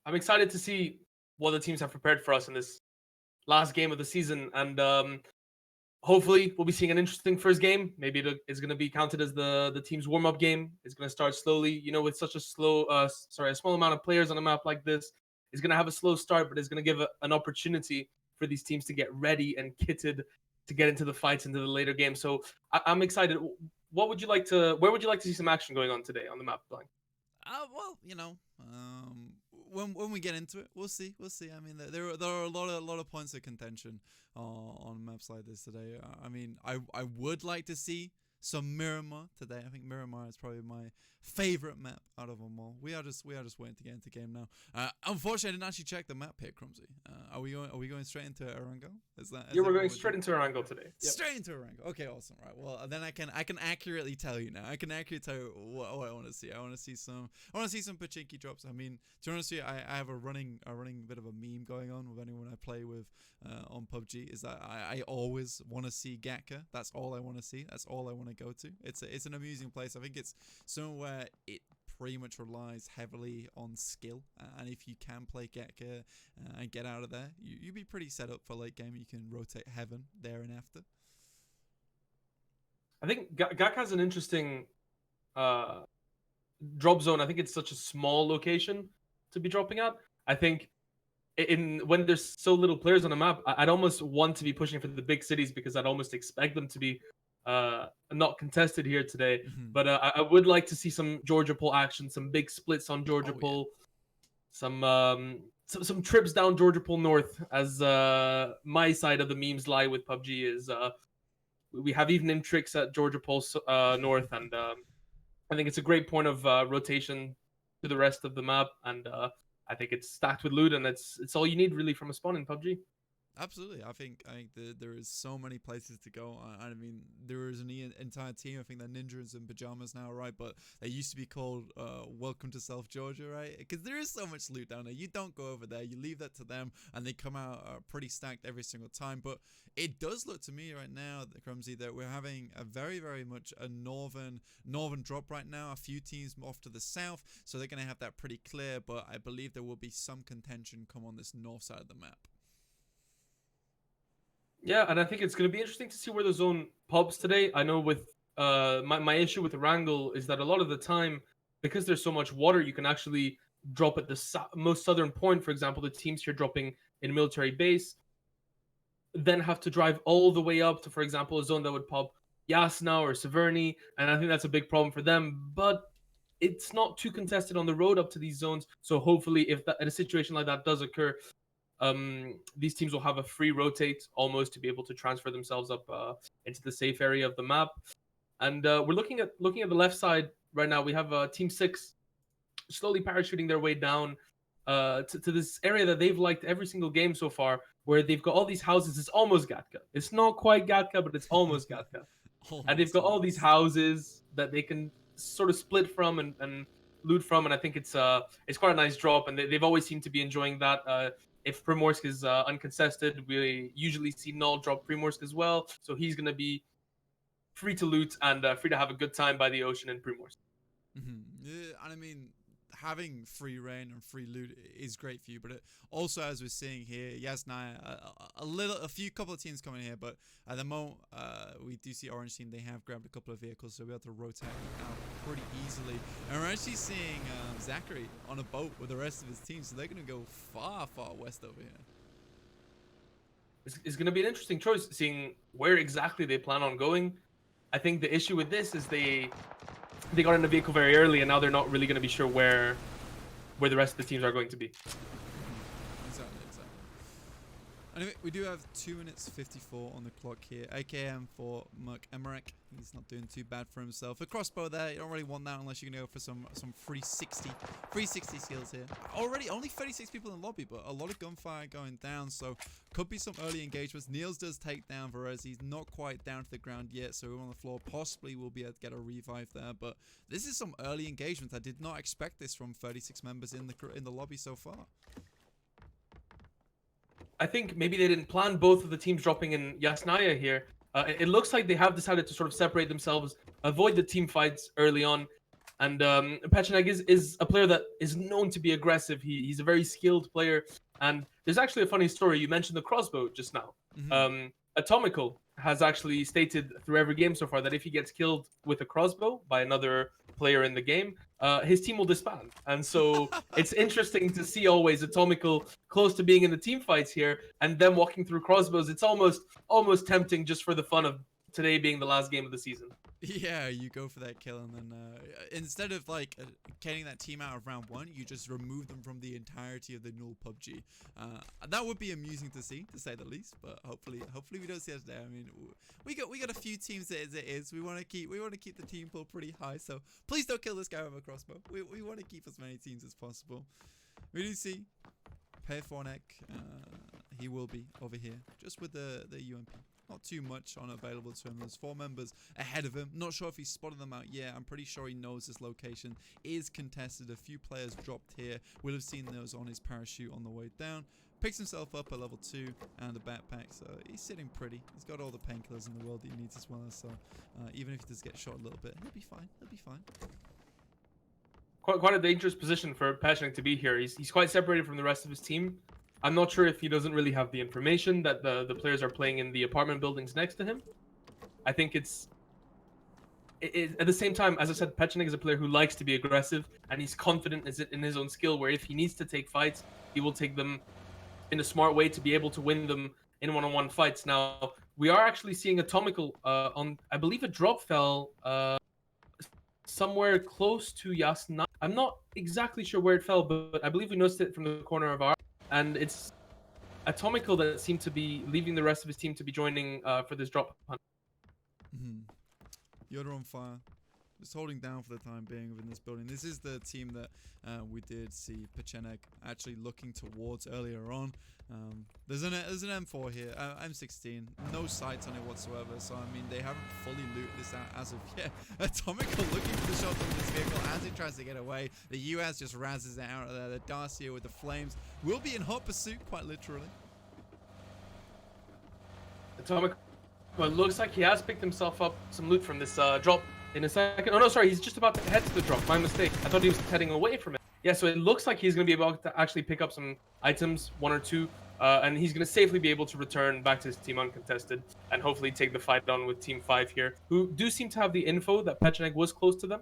I'm excited to see what the teams have prepared for us in this last game of the season, and hopefully we'll be seeing an interesting first game. Maybe it's going to be counted as the team's warm up game. It's going to start slowly. You know, with such a a small amount of players on a map like this, it's going to have a slow start, but it's going to give an opportunity for these teams to get ready and kitted to get into the fights into the later game. So I'm excited. What would you like to? Where would you like to see some action going on today on the map, Blank? Well, when we get into it, we'll see. We'll see. I mean, there are a lot of points of contention on maps like this today. I mean, I would like to see some Miramar today. I think Miramar is probably my favorite map out of them all. We are just waiting to get into game now. Unfortunately, I didn't actually check the map here, Crumsy. Are we going straight into Arango? Yeah, we're going straight into Arango today. Yep. Straight into Arango. Okay, awesome. Right. Well, then I can accurately tell you now. I can accurately tell you what I want to see. I want to see some Pachinki drops. I mean, to be honest with you, I have a running bit of a meme going on with anyone I play with on PUBG. Is that I always want to see Gatka. That's all I want to see. That's all I want to go to. It's an amusing place. I think it's somewhere it pretty much relies heavily on skill, and if you can play Gatka and get out of there, you'd be pretty set up for late game. You can rotate heaven there and after. I think Gak has an interesting drop zone. I think it's such a small location to be dropping at. I think when there's so little players on the map, I'd almost want to be pushing for the big cities because I'd almost expect them to be not contested here today. Mm-hmm. But I would like to see some Georgia Pole action, some big splits on Georgia Pole, some trips down Georgia Pole North, as my side of the memes lie with PUBG is we have evening tricks at Georgia Pole North, and I think it's a great point of rotation to the rest of the map, and I think it's stacked with loot, and it's all you need really from a spawn in PUBG. Absolutely, I think there is so many places to go. I mean, there is an entire team. I think they're ninjas in pajamas now, right? But they used to be called Welcome to South Georgia, right? Because there is so much loot down there. You don't go over there. You leave that to them, and they come out pretty stacked every single time. But it does look to me right now, Crumsy, that we're having a very much a northern drop right now. A few teams off to the south, so they're going to have that pretty clear. But I believe there will be some contention come on this north side of the map. Yeah, and I think it's going to be interesting to see where the zone pubs today. I know with my issue with the Wrangle is that a lot of the time, because there's so much water, you can actually drop at the most southern point. For example, the teams here dropping in a military base, then have to drive all the way up to, for example, a zone that would pop Yasna or Severny, and I think that's a big problem for them. But it's not too contested on the road up to these zones, so hopefully, if a situation like that does occur, these teams will have a free rotate almost to be able to transfer themselves up into the safe area of the map. And we're looking at the left side right now. We have Team 6 slowly parachuting their way down to this area that they've liked every single game so far, where they've got all these houses. It's almost Gatka. It's not quite Gatka, but it's almost Gatka. And they've got all these houses that they can sort of split from and loot from. And I think it's quite a nice drop. And they've always seemed to be enjoying that. If Primorsk is uncontested, we usually see Null drop Primorsk as well. So he's going to be free to loot and free to have a good time by the ocean in Primorsk. Yeah, and I mean, having free reign and free loot is great for you, but it also, as we're seeing here, Yasnaya, a few couple of teams coming here, but at the moment, we do see Orange team. They have grabbed a couple of vehicles, so we have to rotate out pretty easily. And we're actually seeing Zachary on a boat with the rest of his team, so they're going to go far west over here. It's going to be an interesting choice, seeing where exactly they plan on going. I think the issue with this is they got in the vehicle very early, and now they're not really going to be sure where the rest of the teams are going to be. Exactly. Anyway, we do have 2 minutes 54 on the clock here. AKM for Merc Emmerich. He's not doing too bad for himself. A crossbow there, you don't really want that unless you're going to go for some 360 skills here. Already only 36 people in the lobby, but a lot of gunfire going down, so could be some early engagements. Niels does take down Varese. He's not quite down to the ground yet, so we're on the floor. Possibly we'll be able to get a revive there, but this is some early engagements. I did not expect this from 36 members in the lobby so far. I think maybe they didn't plan both of the teams dropping in Yasnaya here. It looks like they have decided to sort of separate themselves, avoid the team fights early on. And Pechenek is a player that is known to be aggressive. He's a very skilled player. And there's actually a funny story. You mentioned the crossbow just now. Atomical has actually stated through every game so far that if he gets killed with a crossbow by another player in the game, his team will disband. And so it's interesting to see always Atomical close to being in the team fights here and them walking through crossbows. It's almost tempting just for the fun of today being the last game of the season. Yeah, you go for that kill, and then instead of like getting that team out of round 1, you just remove them from the entirety of the NUEL PUBG. That would be amusing to see, to say the least. But hopefully we don't see that today. I mean, we got a few teams as it is. We want to keep the team pool pretty high. So please don't kill this guy with a crossbow. We want to keep as many teams as possible. We do see Pefornek. He will be over here just with the UMP. Not too much unavailable to him. There's 4 members ahead of him. Not sure if he's spotted them out yet. I'm pretty sure he knows this location is contested. A few players dropped here. We'll have seen those on his parachute on the way down. Picks himself up at level 2 and a backpack. So he's sitting pretty. He's got all the painkillers in the world that he needs as well. So even if he does get shot a little bit, he'll be fine. He'll be fine. Quite a dangerous position for Pechenek to be here. He's quite separated from the rest of his team. I'm not sure if he doesn't really have the information that the players are playing in the apartment buildings next to him. I think at the same time, as I said, Pechenek is a player who likes to be aggressive, and he's confident in his own skill, where if he needs to take fights, he will take them in a smart way to be able to win them in one-on-one fights. Now, we are actually seeing Atomical on, I believe a drop fell somewhere close to Yasna. I'm not exactly sure where it fell, but I believe we noticed it from the corner of our. And it's Atomical that seemed to be leaving the rest of his team to be joining for this drop hunt. Yoda on fire. Just holding down for the time being within this building. This is the team that we did see Pechenek actually looking towards earlier on. There's an M4 here, M16, no sights on it whatsoever. So I mean, they haven't fully looted this out as of yet. Atomical looking for the shot on this vehicle as it tries to get away. The US just razzes it out of there. The Darcia with the flames will be in hot pursuit, quite literally. Atomic, well, it looks like he has picked himself up some loot from this drop in a second. Oh no, sorry, he's just about to head to the drop. My mistake. I thought he was heading away from it. Yeah, so it looks like he's going to be able to actually pick up some items, 1 or 2, and he's going to safely be able to return back to his team uncontested and hopefully take the fight on with Team 5 here, who do seem to have the info that Pechenek was close to them.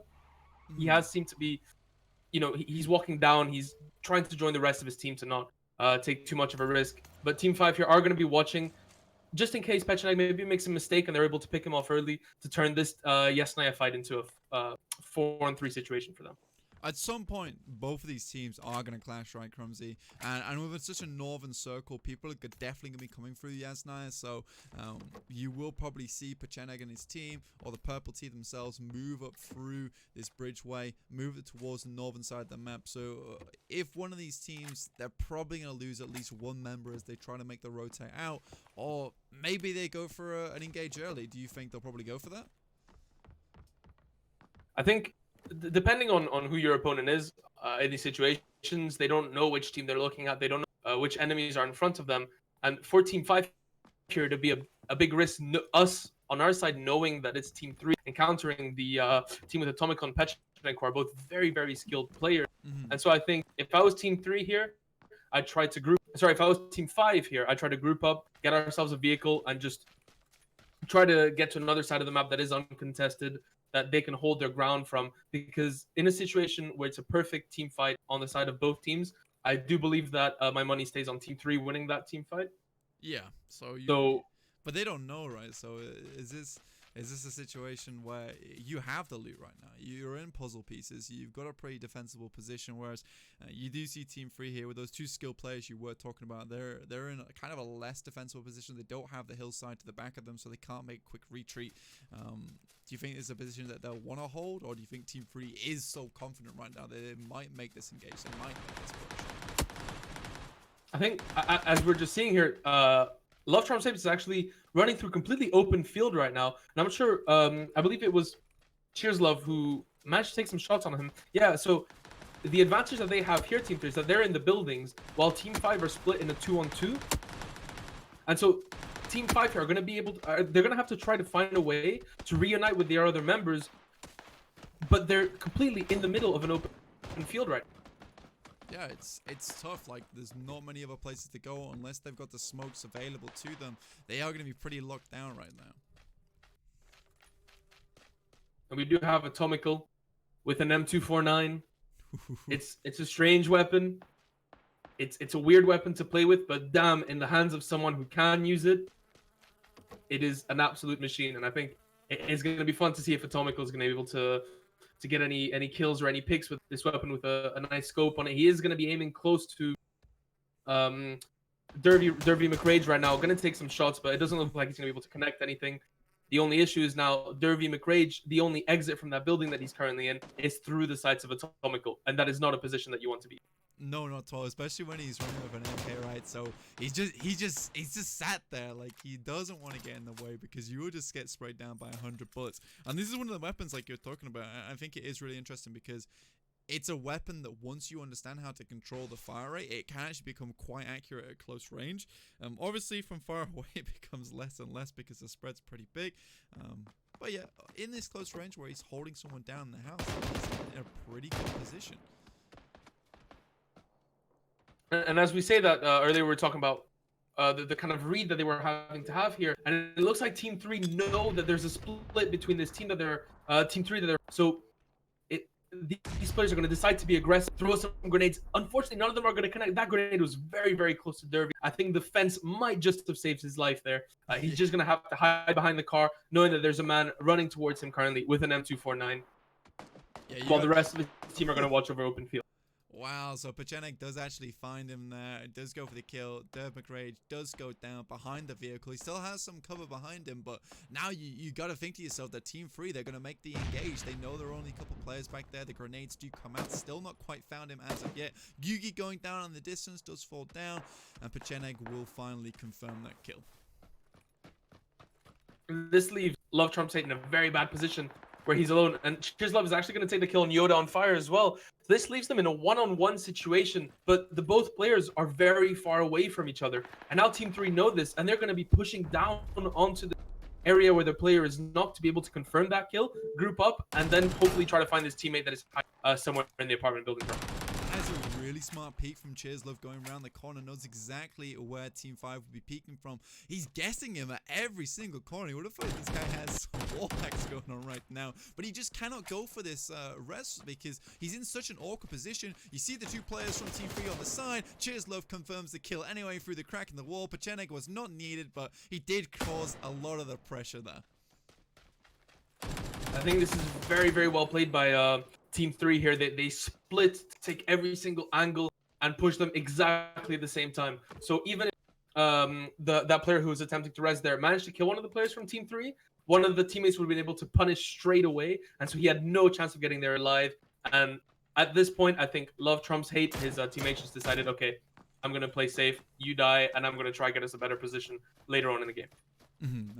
He has seemed to be, you know, he's walking down. He's trying to join the rest of his team to not take too much of a risk. But Team 5 here are going to be watching just in case Pechenek maybe makes a mistake and they're able to pick him off early to turn this Yesnaya fight into a 4-on-3 situation for them. At some point, both of these teams are going to clash, right, Crumsy? And with such a northern circle, people are definitely going to be coming through Yasnaya. So you will probably see Pechenek and his team, or the purple team themselves, move up through this bridgeway, move it towards the northern side of the map. So if one of these teams, they're probably going to lose at least one member as they try to make the rotate out. Or maybe they go for an engage early. Do you think they'll probably go for that? I think, depending on who your opponent is, in these situations, they don't know which team they're looking at. They don't know which enemies are in front of them. And for Team 5 here to be a big risk, us on our side knowing that it's Team 3 encountering the team with Atomic and Pechenek, who are both very, very skilled players. And so I think if I was Team 3 here, I'd try to group. Sorry, if I was Team 5 here, I'd try to group up, get ourselves a vehicle, and just try to get to another side of the map that is uncontested, that they can hold their ground from, because in a situation where it's a perfect team fight on the side of both teams, I do believe that my money stays on Team 3 winning that team fight. Yeah, so but they don't know, right? So is this a situation where you have the loot right now? You're in puzzle pieces. You've got a pretty defensible position, whereas you do see Team 3 here with those 2 skilled players you were talking about. They're in a kind of a less defensible position. They don't have the hillside to the back of them, so they can't make a quick retreat. Do you think it's a position that they'll want to hold, or do you think Team 3 is so confident right now that they might make this engage? They might make this push? I think, as we're just seeing here, Love Charm Saves is actually running through completely open field right now. And I'm not sure, I believe it was Cheers Love who managed to take some shots on him. Yeah, so the advantage that they have here, Team 3, is that they're in the buildings, while Team 5 are split in a 2-on-2. And so Team 5 here are going to be able to, they're going to have to try to find a way to reunite with their other members, but they're completely in the middle of an open field right now. Yeah, it's tough. Like, there's not many other places to go unless they've got the smokes available to them. They are going to be pretty locked down right now. And we do have Atomical with an M249. It's a strange weapon. It's a weird weapon to play with, but damn, in the hands of someone who can use it, it is an absolute machine. And I think it's going to be fun to see if Atomical is going to be able to get any kills or any picks with this weapon with a nice scope on it. He is going to be aiming close to Dervy McRage right now. Going to take some shots, but it doesn't look like he's going to be able to connect anything. The only issue is now Dervy McRage, the only exit from that building that he's currently in is through the sights of Atomical, and that is not a position that you want to be. No, not at all, especially when he's running with an AK, right? So he's just sat there, like, he doesn't want to get in the way because you will just get sprayed down by 100 bullets. And this is one of the weapons like you're talking about. I think it is really interesting because it's a weapon that once you understand how to control the fire rate, it can actually become quite accurate at close range. Obviously from far away it becomes less and less because the spread's pretty big. But yeah, in this close range where he's holding someone down in the house, he's in a pretty good position. And as we say that, earlier we were talking about the kind of read that they were having to have here, and it looks like Team 3 know that there's a split between this team that they're Team 3 that they're so. These players are going to decide to be aggressive, throw some grenades. Unfortunately, none of them are going to connect. That grenade was very, very close to Dervy. I think the fence might just have saved his life there. He's just going to have to hide behind the car, knowing that there's a man running towards him currently with an M249, while the rest of his team are going to watch over open field. Wow, so Pachenek does actually find him there. It does go for the kill. Derv McRage does go down behind the vehicle. He still has some cover behind him, but now you got to think to yourself that Team 3, they're going to make the engage. They know there are only a couple players back there. The grenades do come out. Still not quite found him as of yet. Yugi going down on the distance does fall down, and Pachenek will finally confirm that kill. This leaves Love Trump's Hate in a very bad position where he's alone, and Cheers Love is actually going to take the kill on Yoda on fire as well. So this leaves them in a one-on-one situation, but the both players are very far away from each other. And now Team 3 know this, and they're going to be pushing down onto the area where the player is knocked to be able to confirm that kill, group up, and then hopefully try to find his teammate that is somewhere in the apartment building. That's a really smart peek from Cheers Love, going around the corner, knows exactly where Team 5 will be peeking from. He's guessing him at every single corner. You would have thought this guy has some wall hacks going on right now, but he just cannot go for this rest because he's in such an awkward position. You see the two players from Team 3 on the side. Cheers Love confirms the kill anyway through the crack in the wall. Pachenek was not needed, but he did cause a lot of the pressure there. I think this is very, very well played by Team 3 here. They split to take every single angle and push them exactly at the same time. So even if that player who was attempting to res there managed to kill one of the players from Team 3, one of the teammates would have been able to punish straight away, and so he had no chance of getting there alive. And at this point, I think Love Trump's Hate, his teammates just decided, okay, I'm going to play safe, you die, and I'm going to try to get us a better position later on in the game.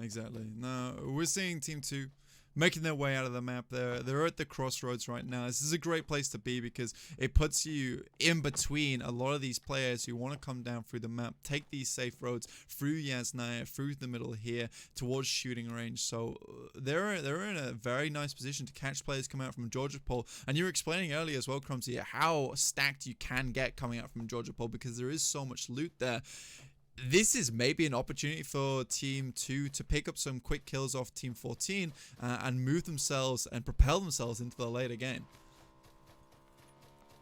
Exactly. Now, we're seeing Team 2 making their way out of the map. They're at the crossroads right now. This is a great place to be because it puts you in between a lot of these players who want to come down through the map, take these safe roads through Yasnaya, through the middle here, towards shooting range. So they're in a very nice position to catch players coming out from Georgia Pole. And you were explaining earlier as well, Crumsy, how stacked you can get coming out from Georgia Pole because there is so much loot there. This is maybe an opportunity for Team 2 to pick up some quick kills off Team 14 and move themselves and propel themselves into the later game.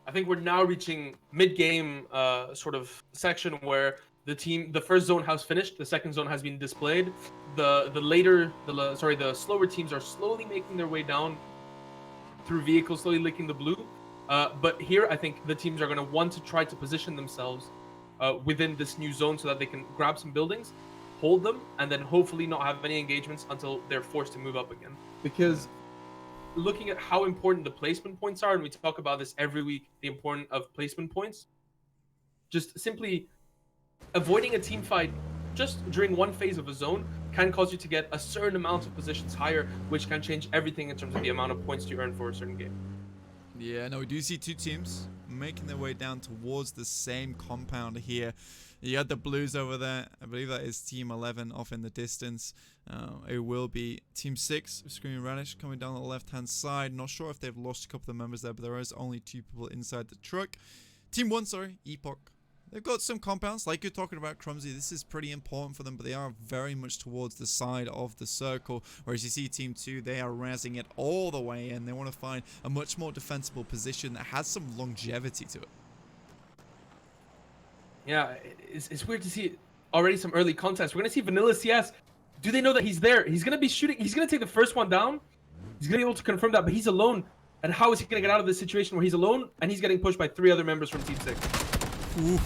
I think we're now reaching mid-game sort of section where the first zone has finished, the second zone has been displayed. The slower teams are slowly making their way down through vehicles, slowly licking the blue. But here, I think the teams are going to want to try to position themselves within this new zone so that they can grab some buildings, hold them, and then hopefully not have any engagements until they're forced to move up again. Because looking at how important the placement points are, and we talk about this every week, the importance of placement points, just simply avoiding a team fight just during one phase of a zone can cause you to get a certain amount of positions higher, which can change everything in terms of the amount of points you earn for a certain game. Yeah, no, we do see two teams making their way down towards the same compound here. You got the Blues over there. I believe that is Team 11 off in the distance. It will be Team 6, Screaming Radish, coming down the left-hand side. Not sure if they've lost a couple of members there, but there is only two people inside the truck. Team 1, sorry, Epoch. They've got some compounds, like you're talking about, Crumsy. This is pretty important for them, but they are very much towards the side of the circle. Whereas you see Team 2, they are razzing it all the way in. They want to find a much more defensible position that has some longevity to it. Yeah, it's weird to see already some early contests. We're going to see Vanilla CS. Do they know that he's there? He's going to be shooting. He's going to take the first one down. He's going to be able to confirm that, but he's alone. And how is he going to get out of this situation where he's alone and he's getting pushed by 3 other members from Team 6?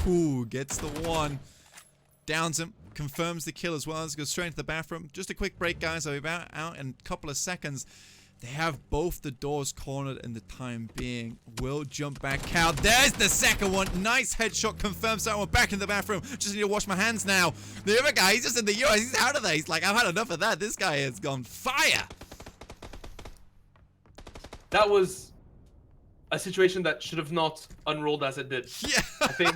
Ooh, gets the one. Downs him. Confirms the kill as well. Let's go straight into the bathroom. Just a quick break, guys. I'll be about out in a couple of seconds. They have both the doors cornered in the time being. Will jump back out. There's the second one. Nice headshot. Confirms that one. Back in the bathroom. Just need to wash my hands now. The other guy, he's just in the US. He's out of there. He's like, I've had enough of that. This guy has gone fire. That was a situation that should have not unrolled as it did. Yeah. I think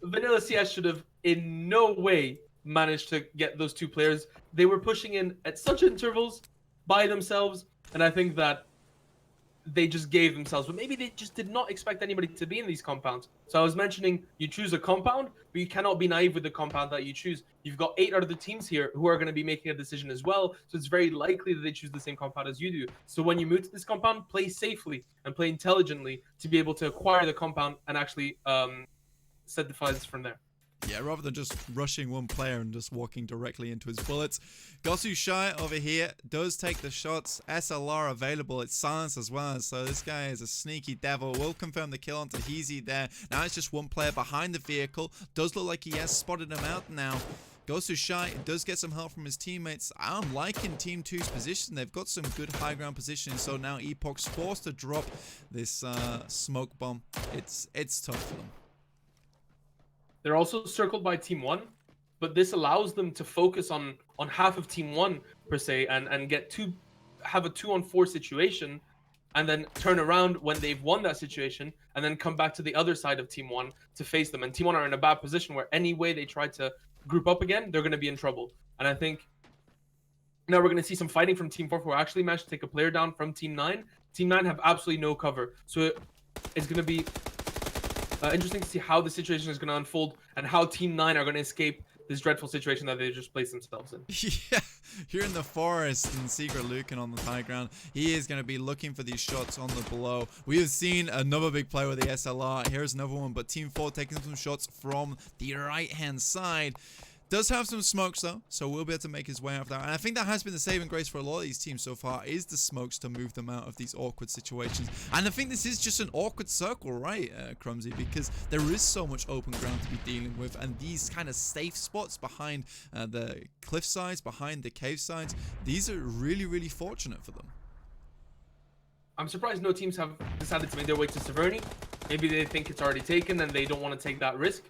Vanilla CS should have in no way managed to get those two players. They were pushing in at such intervals by themselves, and I think that they just gave themselves, but maybe they just did not expect anybody to be in these compounds. So I was mentioning you choose a compound, but you cannot be naive with the compound that you choose. You've got 8 other teams here who are going to be making a decision as well, so it's very likely that they choose the same compound as you do. So when you move to this compound, play safely and play intelligently to be able to acquire the compound and actually set the fights from there. Yeah, rather than just rushing one player and just walking directly into his bullets. Gosu Shai over here does take the shots. SLR available. It's silenced as well. So this guy is a sneaky devil. Will confirm the kill onto Heezy there. Now it's just one player behind the vehicle. Does look like he has spotted him out now. Gosu Shai does get some help from his teammates. I'm liking Team 2's position. They've got some good high ground positioning. So now Epoch's forced to drop this smoke bomb. It's tough for them. They're also circled by Team 1, but this allows them to focus on half of Team 1 per se and have a 2-on-4 situation, and then turn around when they've won that situation and then come back to the other side of Team 1 to face them. And Team 1 are in a bad position where any way they try to group up again, they're going to be in trouble. And I think now we're going to see some fighting from Team 4 who actually managed to take a player down from Team 9. Team 9 have absolutely no cover. So it's going to be interesting to see how the situation is going to unfold and how Team 9 are going to escape this dreadful situation that they just placed themselves in. Yeah, here in the forest and Secret Lucan on the high ground, he is going to be looking for these shots on the below. We have seen another big play with the SLR. Here's another one, but Team 4 taking some shots from the right-hand side. Does have some smokes though, so we'll be able to make his way out of that. And I think that has been the saving grace for a lot of these teams so far, is the smokes to move them out of these awkward situations. And I think this is just an awkward circle, right, Crumsy? Because there is so much open ground to be dealing with, and these kind of safe spots behind the cliff sides, behind the cave sides, these are really, really fortunate for them. I'm surprised no teams have decided to make their way to Severny. Maybe they think it's already taken and they don't want to take that risk.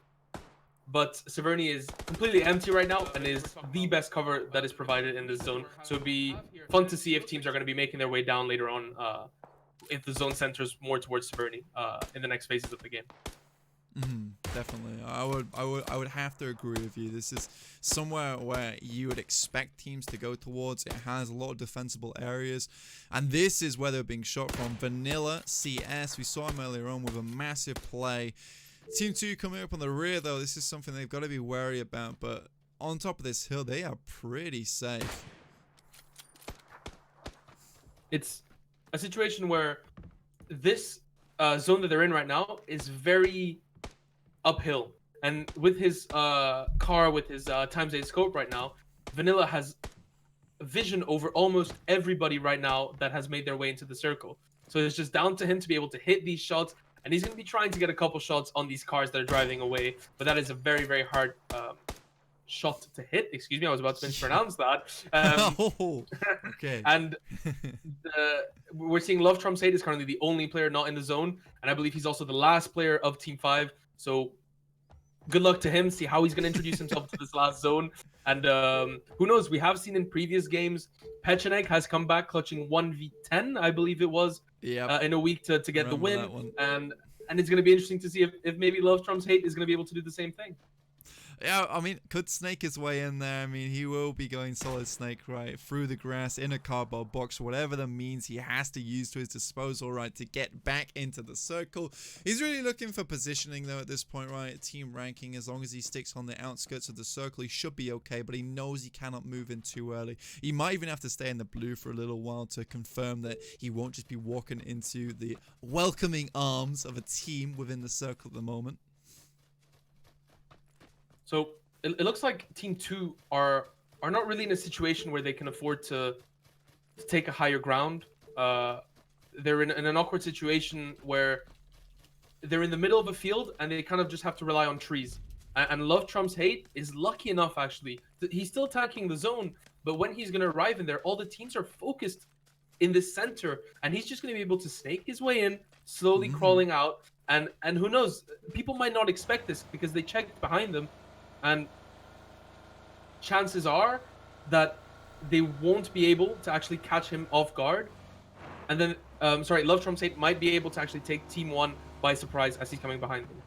But Severny is completely empty right now and is the best cover that is provided in this zone. So it'd be fun to see if teams are going to be making their way down later on if the zone centers more towards Severny in the next phases of the game. Definitely. I would have to agree with you. This is somewhere where you would expect teams to go towards. It has a lot of defensible areas, and this is where they're being shot from. Vanilla CS, we saw him earlier on with a massive play. Team 2 coming up on the rear though, this is something they've got to be wary about, but on top of this hill, they are pretty safe. It's a situation where this zone that they're in right now is very uphill. And with his car, with his times 8 scope right now, Vanilla has vision over almost everybody right now that has made their way into the circle. So it's just down to him to be able to hit these shots. And he's going to be trying to get a couple shots on these cars that are driving away. But that is a very, very hard shot to hit. Excuse me, I was about to mispronounce that. Okay. And we're seeing Love Trumps 8 is currently the only player not in the zone. And I believe he's also the last player of Team 5. So good luck to him. See how he's going to introduce himself to this last zone. And who knows? We have seen in previous games, Pechenek has come back clutching 1v10, I believe it was, in a week to get the win. And it's going to be interesting to see if maybe Love Trumps 8 is going to be able to do the same thing. Yeah, I mean, could snake his way in there. I mean, he will be going solid snake, right, through the grass, in a cardboard box, whatever the means he has to use to his disposal, right, to get back into the circle. He's really looking for positioning, though, at this point, right, team ranking. As long as he sticks on the outskirts of the circle, he should be okay, but he knows he cannot move in too early. He might even have to stay in the blue for a little while to confirm that he won't just be walking into the welcoming arms of a team within the circle at the moment. So it looks like Team 2 are not really in a situation where they can afford to take a higher ground. They're in an awkward situation where they're in the middle of a field and they kind of just have to rely on trees. And Love Trumps Hate is lucky enough, actually. He's still attacking the zone, but when he's going to arrive in there, all the teams are focused in the center, and he's just going to be able to snake his way in, slowly crawling out. And who knows? People might not expect this because they checked behind them. And chances are that they won't be able to actually catch him off guard. And then, Love Trumps 8 might be able to actually take Team 1 by surprise as he's coming behind them.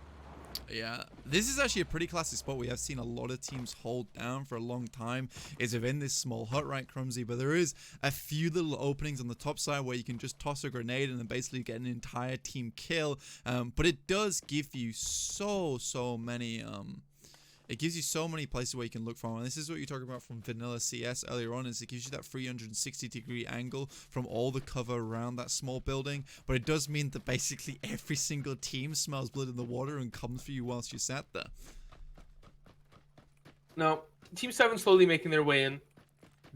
Yeah, this is actually a pretty classy spot. We have seen a lot of teams hold down for a long time. Is within this small hut, right, Crumsy? But there is a few little openings on the top side where you can just toss a grenade and then basically get an entire team kill. But it does give you so many... It gives you so many places where you can look from, and this is what you talked about from Vanilla CS earlier on, is it gives you that 360-degree angle from all the cover around that small building, but it does mean that basically every single team smells blood in the water and comes for you whilst you sat there. Now, Team 7 slowly making their way in.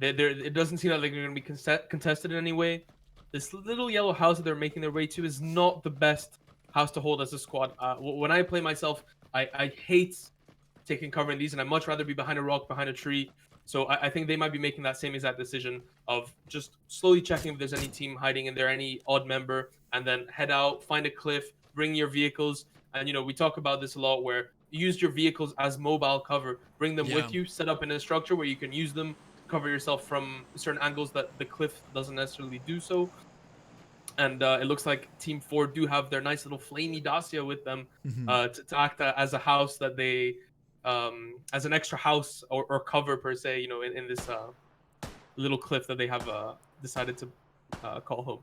It doesn't seem like they're going to be contested in any way. This little yellow house that they're making their way to is not the best house to hold as a squad. When I play myself, I hate taking cover in these, and I'd much rather be behind a rock, behind a tree. So I think they might be making that same exact decision of just slowly checking if there's any team hiding in there, any odd member, and then head out, find a cliff, bring your vehicles. And, we talk about this a lot where you use your vehicles as mobile cover, bring them Yeah. with you, set up in a structure where you can use them to cover yourself from certain angles that the cliff doesn't necessarily do so. And it looks like Team 4 do have their nice little flamey Dacia with them to act as a house that they, as an extra house or cover per se, in this little cliff that they have decided to call home.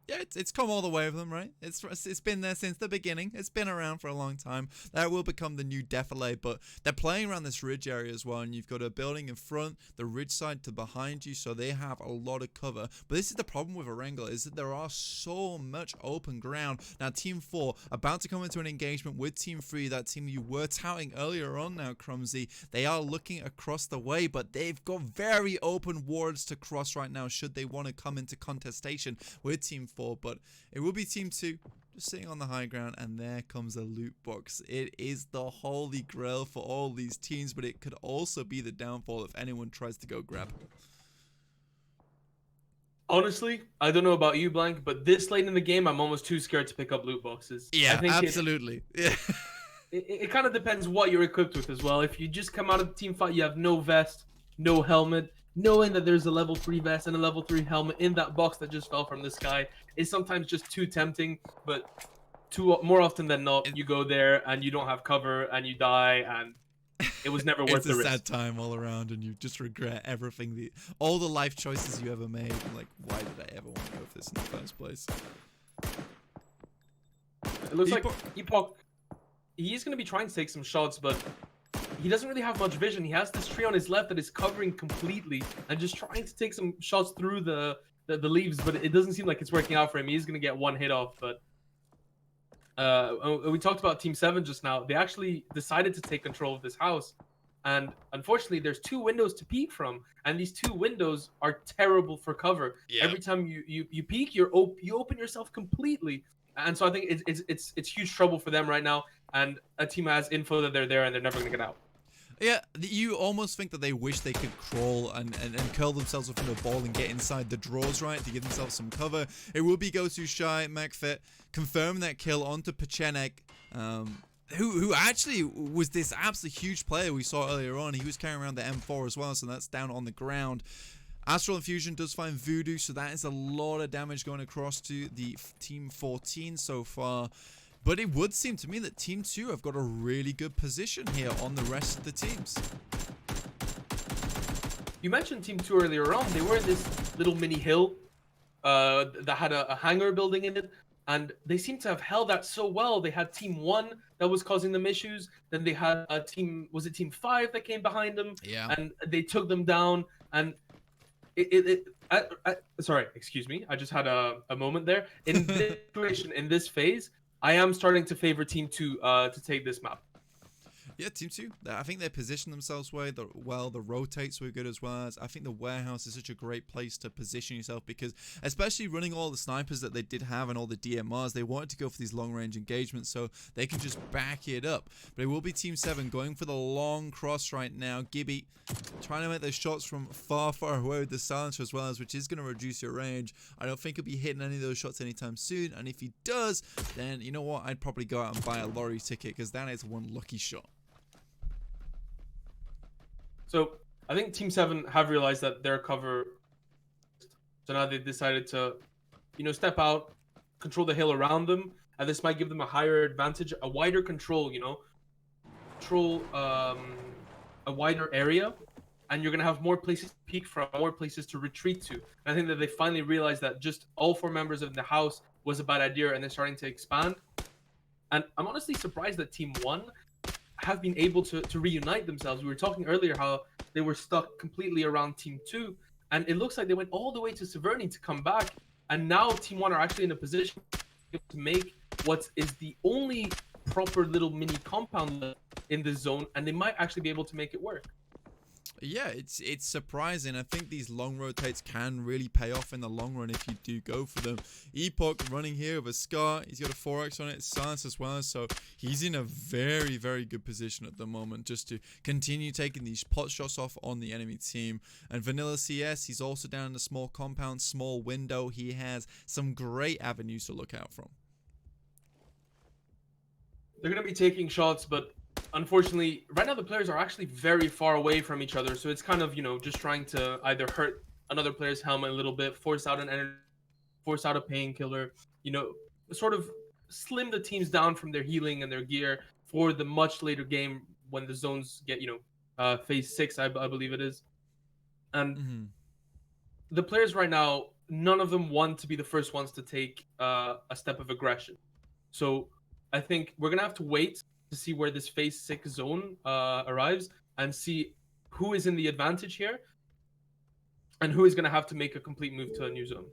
Yeah, it's come all the way with them, right? It's been there since the beginning. It's been around for a long time. That will become the new defile, but they're playing around this ridge area as well, and you've got a building in front, the ridge side to behind you, so they have a lot of cover. But this is the problem with Erangel, is that there are so much open ground. Now, Team 4 about to come into an engagement with Team 3, that team you were touting earlier on now, Crumsy. They are looking across the way, but they've got very open wards to cross right now should they want to come into contestation with Team 4. But it will be Team 2 just sitting on the high ground, and there comes a loot box. It is the holy grail for all these teams, but it could also be the downfall if anyone tries to go grab. Honestly, I don't know about you, Blank, but this late in the game, I'm almost too scared to pick up loot boxes. Yeah, I think absolutely. It kind of depends what you're equipped with as well. If you just come out of the team fight, you have no vest, no helmet, knowing that there's a level 3 vest and a level 3 helmet in that box that just fell from the sky is sometimes just too tempting. But more often than not, you go there and you don't have cover and you die, and it was never worth the risk. It's a sad time all around, and you just regret everything, all the life choices you ever made. Like, why did I ever want to go with this in the first place? It looks like Epoch, he's going to be trying to take some shots, but he doesn't really have much vision. He has this tree on his left that is covering completely and just trying to take some shots through the leaves, but it doesn't seem like it's working out for him. He's going to get one hit off, but we talked about Team 7 just now. They actually decided to take control of this house, and unfortunately there's 2 windows to peek from, and these 2 windows are terrible for cover. Yep. Every time you peek, you open yourself completely, and so I think it's huge trouble for them right now, and a team has info that they're there and they're never going to get out. Yeah, you almost think that they wish they could crawl and curl themselves up in a ball and get inside the drawers, right, to give themselves some cover. It will be Go Too Shy, MacFit, confirm that kill onto Pechenek, who actually was this absolutely huge player we saw earlier on. He was carrying around the M4 as well, so that's down on the ground. Astral Infusion does find Voodoo, so that is a lot of damage going across to the Team 14 so far. But it would seem to me that Team 2 have got a really good position here on the rest of the teams. You mentioned Team 2 earlier on. They were in this little mini hill that had a hangar building in it, and they seem to have held that so well. They had Team 1 that was causing them issues. Then they had a team, was it Team 5 that came behind them? Yeah. And they took them down. And sorry, excuse me. I just had a moment there. In this situation, in this phase, I am starting to favor Team 2 to take this map. Yeah, Team 2, I think they position themselves well. The rotates were good as well. I think the warehouse is such a great place to position yourself, because especially running all the snipers that they did have and all the DMRs, they wanted to go for these long-range engagements so they can just back it up. But it will be Team 7 going for the long cross right now. Gibby trying to make those shots from far, far away with the silencer as well, which is going to reduce your range. I don't think he'll be hitting any of those shots anytime soon, and if he does, then you know what? I'd probably go out and buy a lottery ticket, because that is one lucky shot. So I think Team 7 have realized that their cover, so now they've decided to, step out, control the hill around them, and this might give them a higher advantage, a wider control, control a wider area, and you're going to have more places to peek from, more places to retreat to. And I think that they finally realized that just all 4 members of the house was a bad idea, and they're starting to expand. And I'm honestly surprised that Team 1 have been able to reunite themselves. We were talking earlier how they were stuck completely around Team 2, and it looks like they went all the way to Severny to come back, and now Team 1 are actually in a position to make what is the only proper little mini compound in this zone, and they might actually be able to make it work. Yeah, it's surprising. I think these long rotates can really pay off in the long run if you do go for them. Epoch running here with a Scar. He's got a 4x on it, Silence as well. So he's in a very, very good position at the moment just to continue taking these pot shots off on the enemy team. And Vanilla CS, he's also down in a small compound, small window. He has some great avenues to look out from. They're going to be taking shots, but unfortunately, right now the players are actually very far away from each other. So it's kind of, just trying to either hurt another player's helmet a little bit, force out an energy, force out a painkiller, sort of slim the teams down from their healing and their gear for the much later game when the zones get, phase 6, I believe it is. And the players right now, none of them want to be the first ones to take a step of aggression. So I think we're going to have to wait to see where this phase 6 zone arrives and see who is in the advantage here and who is going to have to make a complete move to a new zone.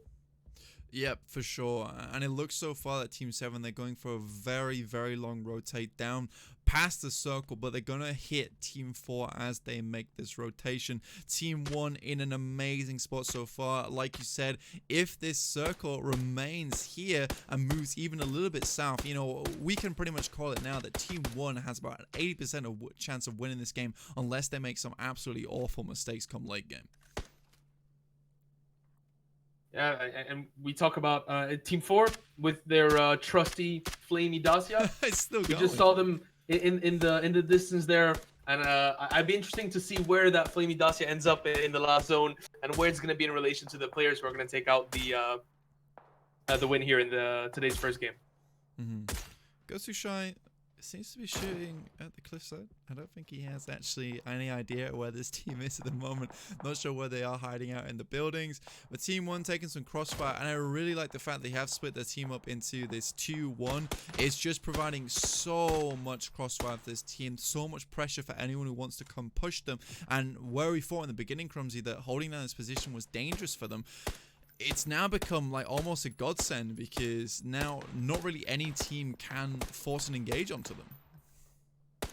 Yep, for sure. And it looks so far that Team 7, they're going for a very, very long rotate down past the circle, but they're going to hit Team 4 as they make this rotation. Team 1 in an amazing spot so far. Like you said, if this circle remains here and moves even a little bit south, we can pretty much call it now that Team 1 has about an 80% of chance of winning this game unless they make some absolutely awful mistakes come late game. Yeah, and we talk about Team 4 with their trusty Flamey Dacia. It's still going. We just saw them in the distance there, and I'd be interesting to see where that Flamey Dacia ends up in the last zone and where it's going to be in relation to the players who are going to take out the win here in today's first game. Gosu Shy seems to be shooting at the cliffside. I don't think he has actually any idea where this team is at the moment. Not sure where they are hiding out in the buildings. But Team 1 taking some crossfire, and I really like the fact they have split their team up into this 2-1. It's just providing so much crossfire for this team, so much pressure for anyone who wants to come push them. And where we thought in the beginning, Crumsy, that holding down this position was dangerous for them, it's now become like almost a godsend because now not really any team can force an engage onto them.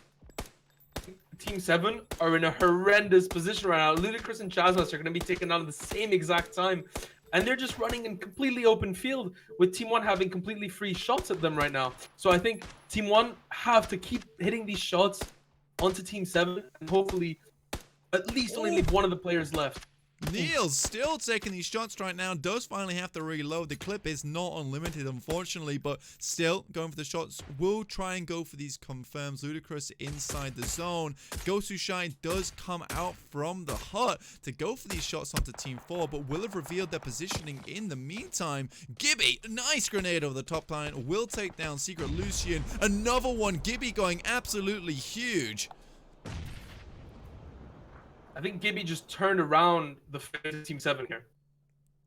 Team 7 are in a horrendous position right now. Ludicrous and Chasmas are going to be taken on at the same exact time. And they're just running in completely open field with Team 1 having completely free shots at them right now. So I think Team 1 have to keep hitting these shots onto Team 7 and hopefully at least only leave one of the players left. NUEL still taking these shots right now, does finally have to reload. The clip is not unlimited, unfortunately, but still going for the shots. Will try and go for these confirms. Ludicrous inside the zone. Gosu Shine does come out from the hut to go for these shots onto Team 4, but will have revealed their positioning in the meantime. Gibby, nice grenade over the top line, will take down Secret Lucian. Another one, Gibby going absolutely huge. I think Gibby just turned around the Team 7 here.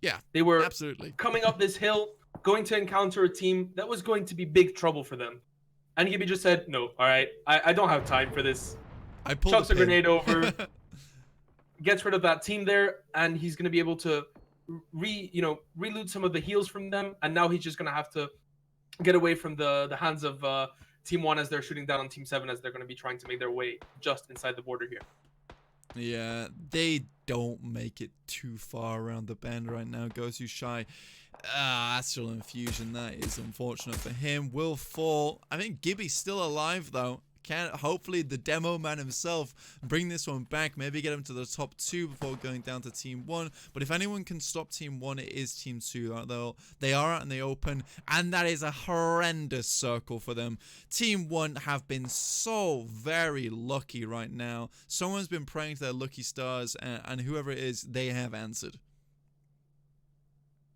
Yeah, they were absolutely coming up this hill, going to encounter a team that was going to be big trouble for them. And Gibby just said, no, all right, I don't have time for this. Chucks a grenade over, gets rid of that team there, and he's going to be able to reloot some of the heals from them. And now he's just going to have to get away from the hands of Team 1 as they're shooting down on Team 7 as they're going to be trying to make their way just inside the border here. Yeah, they don't make it too far around the bend right now. Gosu Shy. Astral Infusion, that is unfortunate for him. Will fall. I think Gibby's still alive, though. Can hopefully the demo man himself bring this one back, maybe get him to the top 2 before going down to Team 1. But if anyone can stop Team 1, it is Team 2. They are out in the open, and that is a horrendous circle for them. Team 1 have been so very lucky right now. Someone's been praying to their lucky stars, and whoever it is, they have answered.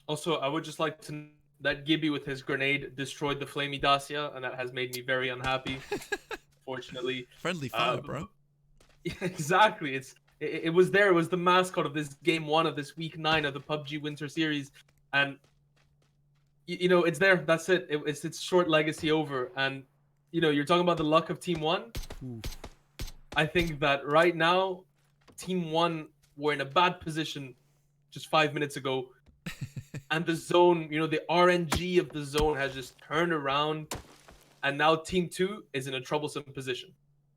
Also, I would just like to know that Gibby with his grenade destroyed the Flamey Dacia, and that has made me very unhappy. Fortunately, friendly fire, bro. Exactly. It was there. It was the mascot of this game 1 of this week 9 of the PUBG Winter Series, and it's there. That's it. It's its short legacy over. And you're talking about the luck of Team 1. Ooh. I think that right now, Team 1 were in a bad position just 5 minutes ago, and the zone, the RNG of the zone has just turned around. And now Team 2 is in a troublesome position.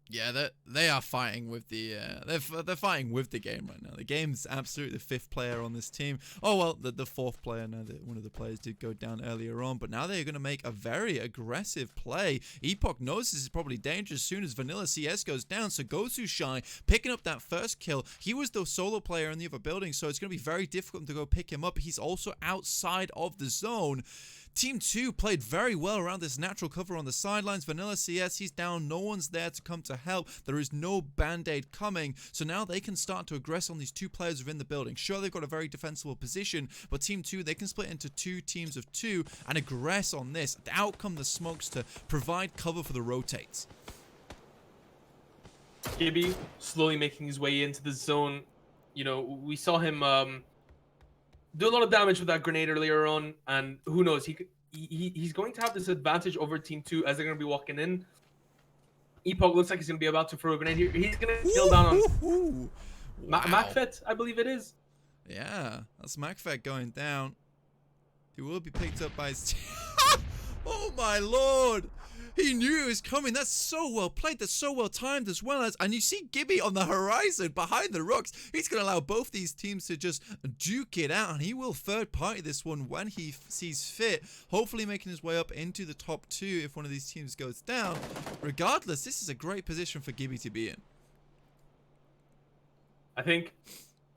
Yeah, they are fighting with the they're fighting with the game right now. The game's absolutely the fifth player on this team. Oh well, the fourth player now. That one of the players did go down earlier on, but now they're going to make a very aggressive play. Epoch knows this is probably dangerous as soon as Vanilla CS goes down. So Gosu Shy picking up that first kill. He was the solo player in the other building, so it's going to be very difficult to go pick him up. He's also outside of the zone. Team 2 played very well around this natural cover on the sidelines. Vanilla CS, he's down. No one's there to come to help. There is no band-aid coming. So now they can start to aggress on these two players within the building. Sure, they've got a very defensible position, but Team 2, they can split into two teams of two and aggress on this. Out come the smokes to provide cover for the rotates. Gibby slowly making his way into the zone. You know, we saw him do a lot of damage with that grenade earlier on, and who knows, he's going to have this advantage over Team 2 as they're going to be walking in. Epoch looks like he's going to be about to throw a grenade here. He's going to kill down on Wow. Macfet, I believe it is. Yeah, that's Macfet going down. He will be picked up by his team. Oh my lord! He knew it was coming. That's so well played. That's so well timed as well as. And you see Gibby on the horizon behind the rocks. He's going to allow both these teams to just duke it out. And he will third party this one when he sees fit. Hopefully making his way up into the top two if one of these teams goes down. Regardless, this is a great position for Gibby to be in. I think,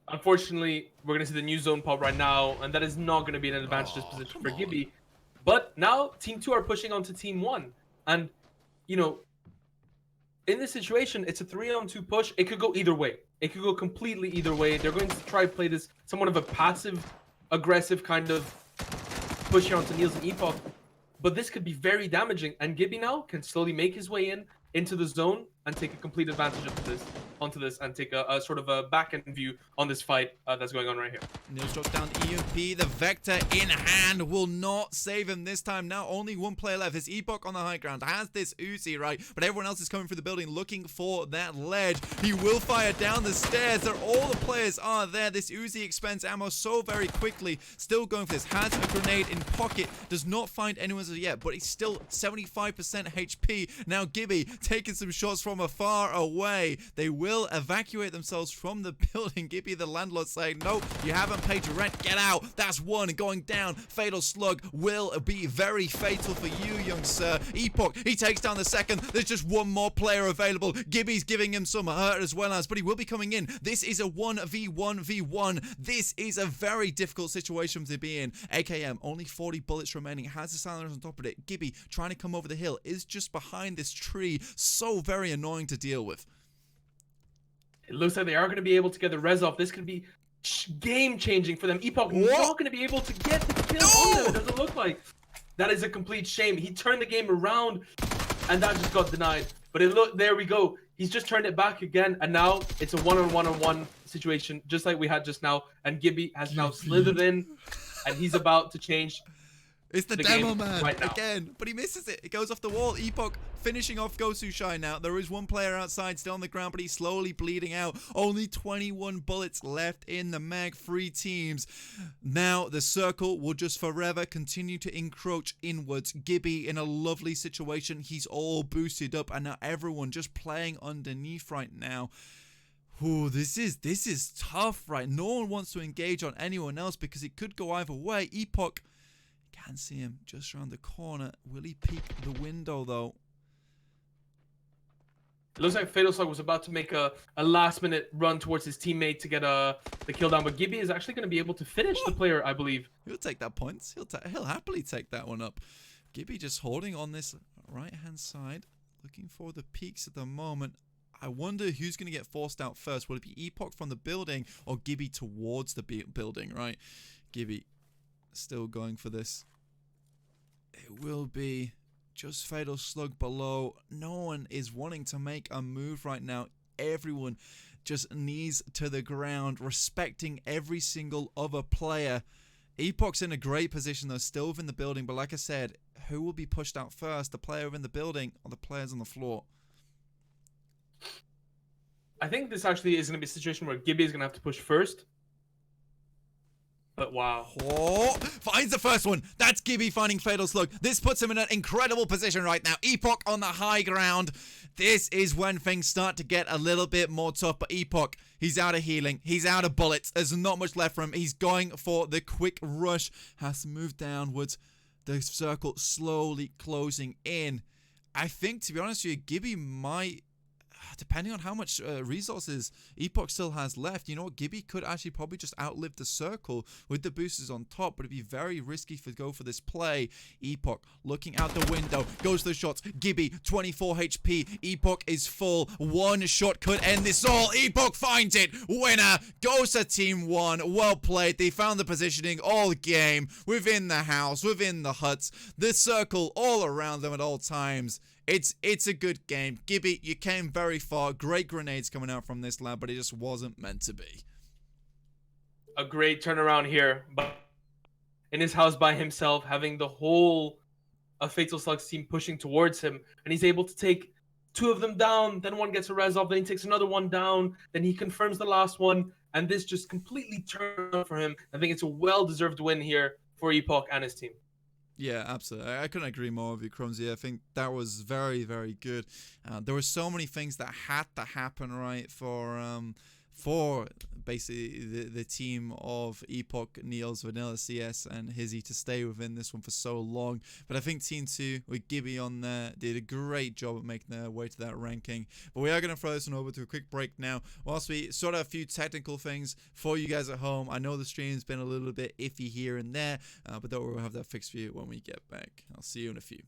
unfortunately, we're going to see the new zone pop right now. And that is not going to be an advantageous position for Gibby. But now Team 2 are pushing on to Team 1. And, you know, in this situation, it's a 3-on-2 push. It could go either way. It could go completely either way. They're going to try to play this somewhat of a passive, aggressive kind of push here onto Niels and Epoch. But this could be very damaging. And Gibby now can slowly make his way into the zone and take a complete advantage of this onto this and take a sort of a back-end view on this fight that's going on right here. Niels drops down EMP. The Vector in hand will not save him this time. Now only one player left. It's Epoch on the high ground. Has this Uzi, right? But everyone else is coming through the building looking for that ledge. He will fire down the stairs. All the players are there. This Uzi expends ammo so very quickly. Still going for this. Has a grenade in pocket. Does not find anyone as of yet, but he's still 75% HP. Now Gibby taking some shots from afar away. They will evacuate themselves from the building. Gibby, the landlord, saying, no, you haven't paid your rent. Get out. That's one going down. Fatal slug will be very fatal for you, young sir. Epoch, he takes down the second. There's just one more player available. Gibby's giving him some hurt as well as, but he will be coming in. This is a 1v1v1. This is a very difficult situation to be in. AKM, only 40 bullets remaining. Has the silencers on top of it. Gibby trying to come over the hill is just behind this tree. So very annoying to deal with. It looks like they are going to be able to get the res off. This could be game-changing for them. Epoch not going to be able to get the kill on them, it doesn't look like. That is a complete shame. He turned the game around, and that just got denied. But there we go. He's just turned it back again, and now it's a one-on-one-on-one situation, just like we had just now. And Gibby has now slithered in, and he's about to change. It's the demo man right again, but he misses it. It goes off the wall. Epoch finishing off Gosu Shine now. There is one player outside still on the ground, but he's slowly bleeding out. Only 21 bullets left in the mag. 3 teams. Now the circle will just forever continue to encroach inwards. Gibby in a lovely situation. He's all boosted up, and now everyone just playing underneath right now. Ooh, this is tough, right? No one wants to engage on anyone else because it could go either way. Epoch can see him just around the corner. Will he peek the window though? It looks like Fatal Slug was about to make a last-minute run towards his teammate to get the kill down, but Gibby is actually going to be able to finish the player, I believe. He'll take that points. He'll happily take that one up. Gibby just holding on this right-hand side, looking for the peaks at the moment. I wonder who's going to get forced out first. Will it be Epoch from the building or Gibby towards the building, right? Gibby still going for this. It will be just Fatal Slug below. No one is wanting to make a move right now. Everyone just knees to the ground, respecting every single other player. Epoch's in a great position though, still within the building, but like I said, who will be pushed out first? The player within the building or the players on the floor? I think this actually is going to be a situation where Gibby is going to have to push first. But wow. Oh, finds the first one. That's Gibby finding Fatal Slug. This puts him in an incredible position right now. Epoch on the high ground. This is when things start to get a little bit more tough. But Epoch, he's out of healing. He's out of bullets. There's not much left for him. He's going for the quick rush. Has to move downwards. The circle slowly closing in. I think, to be honest with you, Gibby might, depending on how much resources Epoch still has left, you know what, Gibby could actually probably just outlive the circle with the boosters on top, but it'd be very risky to go for this play. Epoch looking out the window, goes to the shots. Gibby, 24 HP. Epoch is full. One shot could end this all. Epoch finds it. Winner goes to Team 1. Well played. They found the positioning all game, within the house, within the huts, the circle all around them at all times. It's a good game. Gibby, you came very far. Great grenades coming out from this lab, but it just wasn't meant to be. A great turnaround here, but in his house by himself, having the whole Fatal Slugs team pushing towards him, and he's able to take 2 of them down, then one gets a res off, then he takes another one down, then he confirms the last one, and this just completely turned up for him. I think it's a well-deserved win here for Epoch and his team. Yeah, absolutely. I couldn't agree more with you, Crumsy. I think that was very, very good. There were so many things that had to happen, right, for basically the team of Epoch, Niels, Vanilla CS, and Hizzy to stay within this one for so long. But I think Team 2 with Gibby on there did a great job at making their way to that ranking. But we are going to throw this one over to a quick break now whilst we sort out a few technical things for you guys at home. I know the stream's been a little bit iffy here and there, but don't worry, we'll have that fixed for you when we get back. I'll see you in a few.